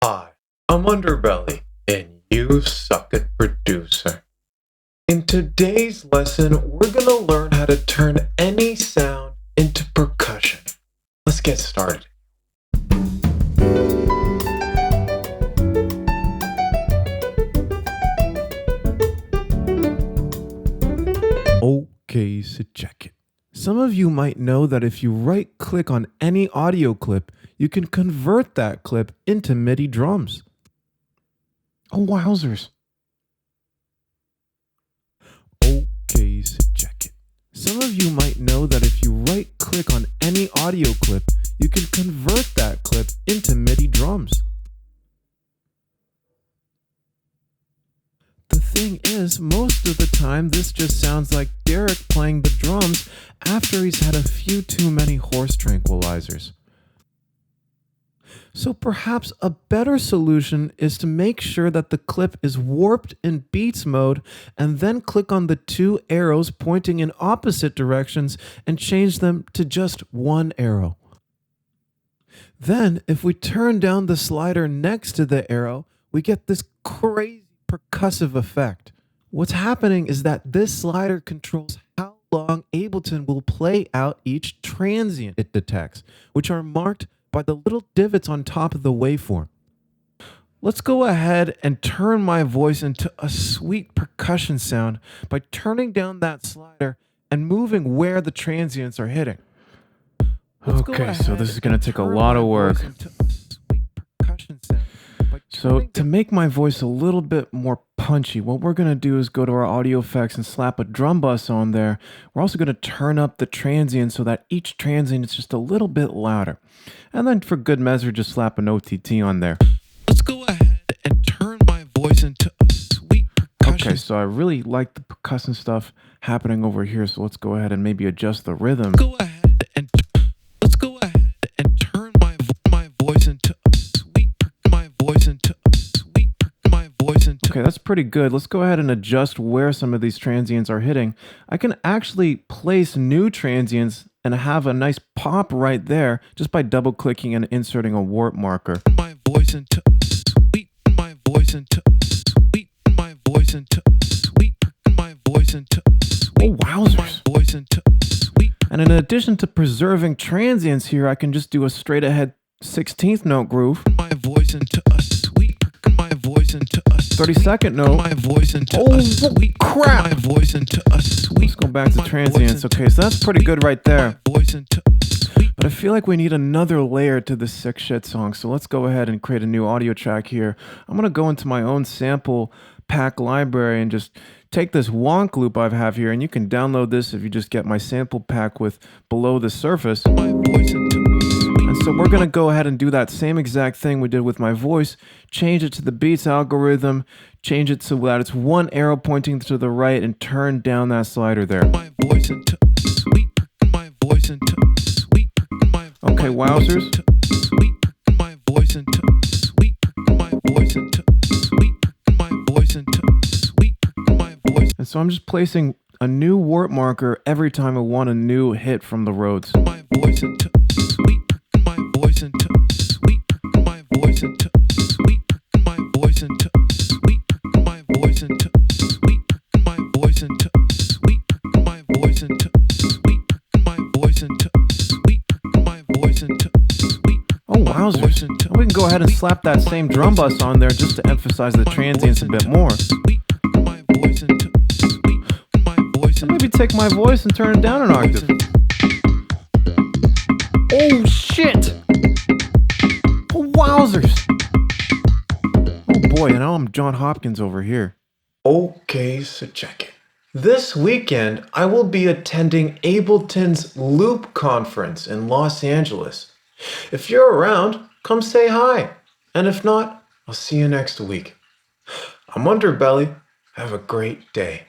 Hi, I'm Underbelly, and you suck at producer. In today's lesson, we're going to learn how to turn any sound into percussion. Let's get started. Okay, so check it. Some of you might know that if you right-click on any audio clip, you can convert that clip into MIDI drums. Oh, wowzers. Okay, so check it. Some of you might know that if you right-click on any audio clip, you can convert that clip into MIDI drums. The thing is, most of the time this just sounds like Derek playing the drums after he's had a few too many horse tranquilizers. So perhaps a better solution is to make sure that the clip is warped in beats mode and then click on the two arrows pointing in opposite directions and change them to just one arrow. Then, if we turn down the slider next to the arrow, we get this crazy percussive effect. What's happening is that this slider controls how long Ableton will play out each transient it detects, which are marked by the little divots on top of the waveform. Let's go ahead and turn my voice into a sweet percussion sound by turning down that slider and moving where the transients are hitting. Okay, so this is going to take a lot of work. So to make my voice a little bit more punchy, what we're going to do is go to our audio effects and slap a drum bus on there. We're also going to turn up the transient so that each transient is just a little bit louder. And then for good measure, just slap an OTT on there. Let's go ahead and turn my voice into a sweet percussion. Okay, so I really like the percussion stuff happening over here. So let's go ahead and maybe adjust the rhythm. Let's go ahead and turn my voice into a sweet Okay, that's pretty good. Let's go ahead and adjust where some of these transients are hitting. I can actually place new transients and have a nice pop right there just by double clicking and inserting a warp marker. My voice into a sweet, my voice into a sweet, my voice into a sweet, my voice into a sweet, oh, wowzers. My voice into a sweet. And in addition to preserving transients here, I can just do a straight ahead 16th note groove. My voice into a sweet, my voice into a 32nd note. My voice into a sweet, crap. My voice into a sweet. Let's go back to transients. Okay, so that's pretty good right there. But I feel like we need another layer to this sick shit song. So let's go ahead and create a new audio track here. I'm gonna go into my own sample pack library and just take this wonk loop I have here, and you can download this if you just get my sample pack with below the surface. My voice into and so we're going to go ahead and do that same exact thing we did with my voice, change it to the beats algorithm, change it so that it's one arrow pointing to the right, and turn down that slider there. My voice into a sweet, my voice into a sweet, my okay, wowzers. Sweet, my voice into a sweet, my voice into a sweet, my voice into a sweet, my voice. And so I'm just placing a new warp marker every time I want a new hit from the Rhodes. My voice into a sweet, my voice into a sweet, my voice into a sweet, my voice into a sweet, my voice into a sweet, my voice into a sweet, my voice into a sweet, my voice into a sweet, my voice into a sweet. Oh, wowzers. We can go ahead and slap that same drum bus on there just to emphasize the transients a bit more. So maybe take my voice and turn it down an octave. Oh shit! Oh, wowzers! Oh boy, now I'm John Hopkins over here. Okay, so check it. This weekend, I will be attending Ableton's Loop Conference in Los Angeles. If you're around, come say hi. And if not, I'll see you next week. I'm Underbelly. Have a great day.